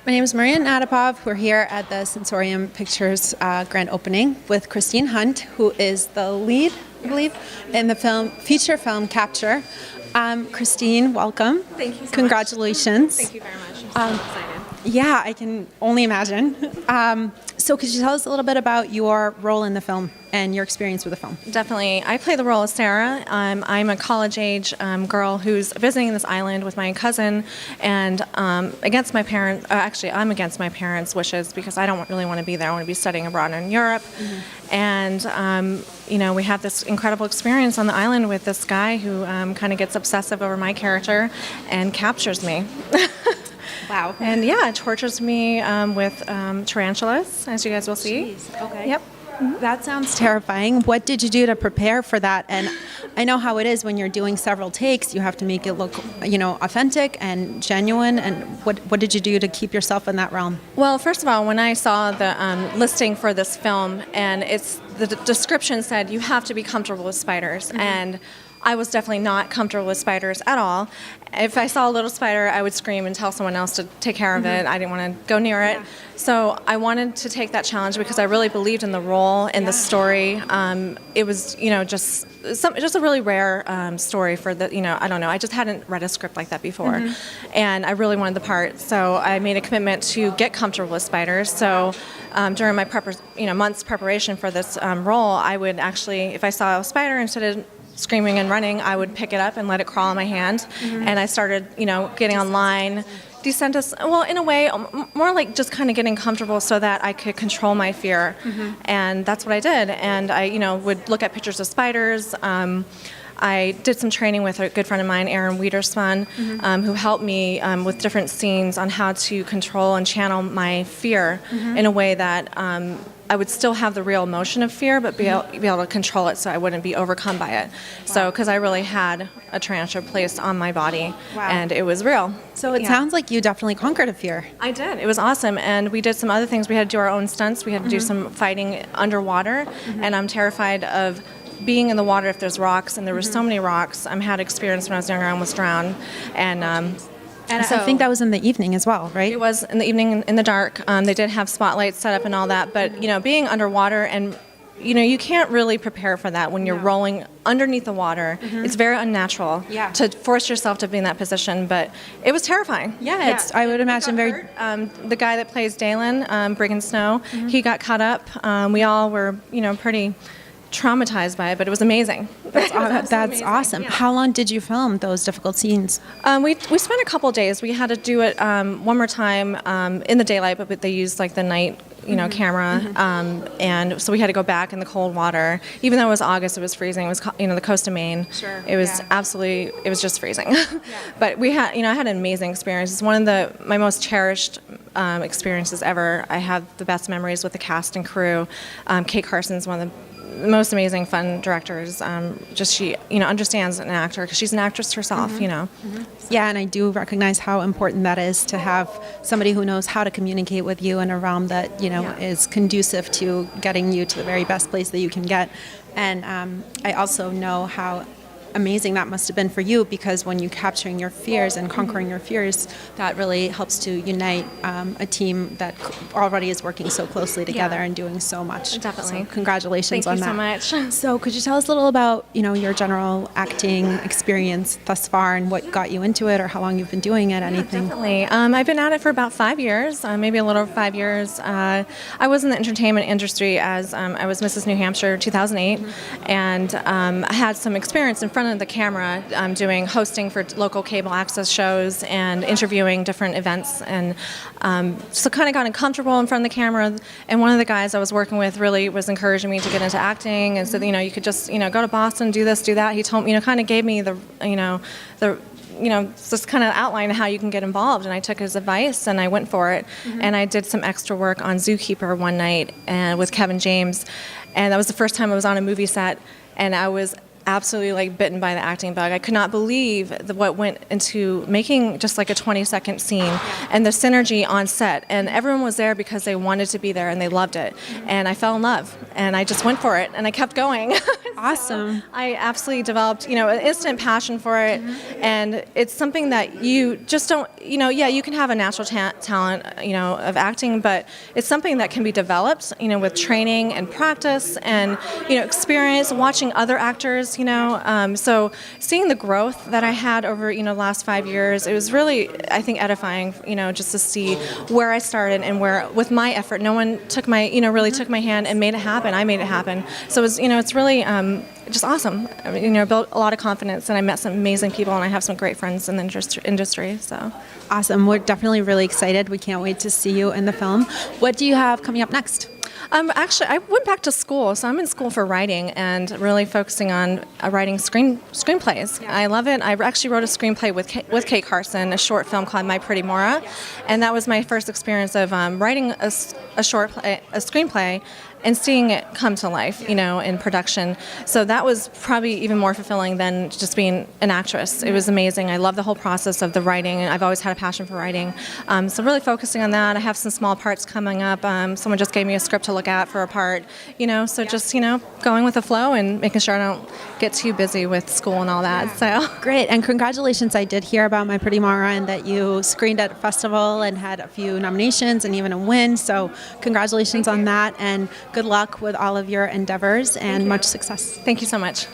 My name is Maria Nadapov. We're here at the Sensorium Pictures grand opening with Christine Hunt, who is the lead, I believe, in the feature film Capture. Christine, welcome. Thank you so Congratulations. much. Thank you very much. I'm so excited. Yeah, I can only imagine. So could you tell us a little bit about your role in the film and your experience with the film? Definitely. I play the role of Sarah. I'm a college-age girl who's visiting this island with my cousin, and against my parents. Actually, I'm against my parents' wishes because I don't really want to be there. I want to be studying abroad in Europe. Mm-hmm. And we have this incredible experience on the island with this guy who kind of gets obsessive over my character and captures me. Wow. And yeah, tortures me with tarantulas, as you guys will see. Jeez. Okay. Yep. That sounds terrifying. What did you do to prepare for that? And I know how it is when you're doing several takes. You have to make it look, authentic and genuine. And what did you do to keep yourself in that realm? Well, first of all, when I saw the listing for this film, and the description said you have to be comfortable with spiders, mm-hmm. and I was definitely not comfortable with spiders at all. If I saw a little spider, I would scream and tell someone else to take care of it. I didn't want to go near it. Yeah. So I wanted to take that challenge because I really believed in the role and the story. It was, just a really rare story for the, I don't know. I just hadn't read a script like that before. Mm-hmm. And I really wanted the part. So I made a commitment to get comfortable with spiders. So during my months preparation for this role, I would actually, if I saw a spider, instead of screaming and running, I would pick it up and let it crawl on my hand. Mm-hmm. And I started, getting online, in a way, more like just kind of getting comfortable so that I could control my fear. Mm-hmm. And that's what I did. And I, would look at pictures of spiders. I did some training with a good friend of mine, Aaron Wiederspan, mm-hmm. Who helped me with different scenes on how to control and channel my fear mm-hmm. in a way that I would still have the real emotion of fear, but be able to control it so I wouldn't be overcome by it. Wow. So, because I really had a tarantula placed on my body, wow. and it was real. So it sounds like you definitely conquered a fear. I did. It was awesome, and we did some other things. We had to do our own stunts. We had to do some fighting underwater, and I'm terrified of being in the water if there's rocks, and there were so many rocks. I had experience when I was younger. I almost drowned, and so, I think that was in the evening as well, right? It was in the evening in the dark. They did have spotlights set up and all that, but being underwater and you can't really prepare for that when you're rolling underneath the water. Mm-hmm. It's very unnatural to force yourself to be in that position, but it was terrifying. Yeah, I would imagine very. The guy that plays Dalen, Brigham Snow, mm-hmm. he got cut up. We all were, pretty traumatized by it, but it was amazing. That's amazing. Awesome. Yeah. How long did you film those difficult scenes? We spent a couple of days. We had to do it one more time in the daylight, but they used like the night mm-hmm. camera, mm-hmm. And so we had to go back in the cold water. Even though it was August, it was freezing. It was the coast of Maine. Sure. It was it was just freezing. Yeah. But we had I had an amazing experience. It's one of my most cherished experiences ever. I have the best memories with the cast and crew. Kate Carson's one of the most amazing, fun directors. She understands an actor because she's an actress herself. Mm-hmm. Mm-hmm. Yeah, and I do recognize how important that is to have somebody who knows how to communicate with you in a realm that is conducive to getting you to the very best place that you can get. And I also know how amazing that must have been for you, because when you're capturing your fears and conquering your fears, that really helps to unite a team that already is working so closely together and doing so much. Definitely. So congratulations on that. Thank you so much. So could you tell us a little about your general acting experience thus far and what got you into it, or how long you've been doing it? Anything? Definitely. I've been at it for about 5 years, maybe a little over 5 years. I was in the entertainment industry as I was Mrs. New Hampshire 2008, and I had some experience in front of the camera doing hosting for local cable access shows and interviewing different events, and so kind of got uncomfortable in front of the camera. And one of the guys I was working with really was encouraging me to get into acting, and said, you could just go to Boston, do this, do that. He told me, kind of gave me just kind of outline how you can get involved, and I took his advice and I went for it. Mm-hmm. And I did some extra work on Zookeeper one night and with Kevin James, and that was the first time I was on a movie set, and I was absolutely like bitten by the acting bug. I could not believe what went into making just like a 20-second scene and the synergy on set. And everyone was there because they wanted to be there and they loved it. And I fell in love and I just went for it and I kept going. Awesome. I absolutely developed, an instant passion for it. And it's something that you just don't, you can have a natural talent, of acting, but it's something that can be developed, with training and practice and, experience, watching other actors, so seeing the growth that I had over, the last 5 years, it was really, I think, edifying, just to see where I started and where, with my effort, no one took my, really took my hand and made it happen. I made it happen. So it's, it's really just awesome. I mean, built a lot of confidence, and I met some amazing people, and I have some great friends in the industry. So awesome. We're definitely really excited. We can't wait to see you in the film. What do you have coming up next? Actually, I went back to school, so I'm in school for writing and really focusing on writing screenplays. Yeah. I love it. I actually wrote a screenplay with Kate Carson, a short film called My Pretty Maura, and that was my first experience of writing a screenplay and seeing it come to life, in production. So that was probably even more fulfilling than just being an actress. It was amazing. I love the whole process of the writing, and I've always had a passion for writing. So really focusing on that. I have some small parts coming up. Someone just gave me a script to look at for a part, so just, going with the flow and making sure I don't get too busy with school and all that. So great. And congratulations. I did hear about My Pretty Maura and that you screened at a festival and had a few nominations and even a win. So congratulations on that, and good luck with all of your endeavors and much success. Thank you so much.